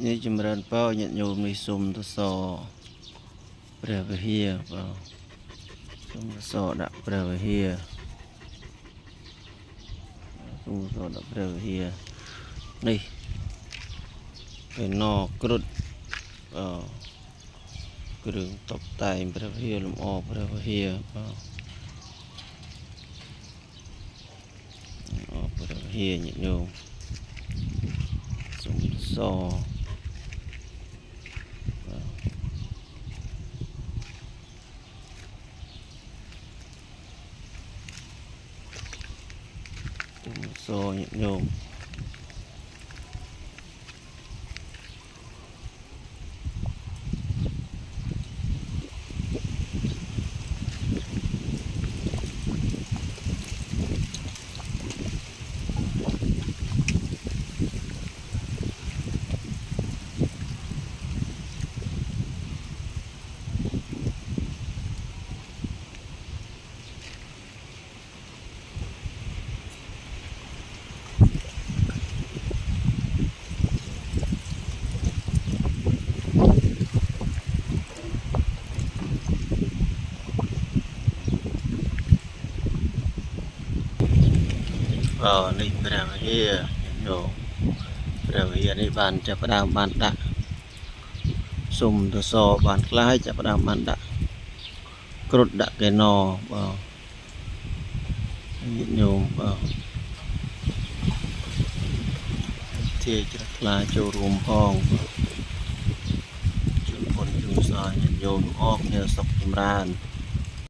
นี่จำเริญเป้าnhận nhômในซุ่มตัวสอเปรียบเฮียเปล่าซุ่มตัวสอดับเปรียบเฮียซุ่มตัวสอดับเปรียบเฮียนี่เป็นนอกกรุดกระดึงตบไตเปรียบเฮียลมออกเปรียบเฮียเปล่าออกเปรียบเฮียnhận nhômซุ่มตัวสอso nhận nhômนี่เปรียบเฮียโยเปรียบเฮียนี่บานจะประดามบานดะซุ่มตัวโซบานคล้ายจะประดามบานดะกรุดดะแกนอnhận nhôm thì chắc là châu rùm hòn chung con chung sa nhận nhôm ốc như sọc ran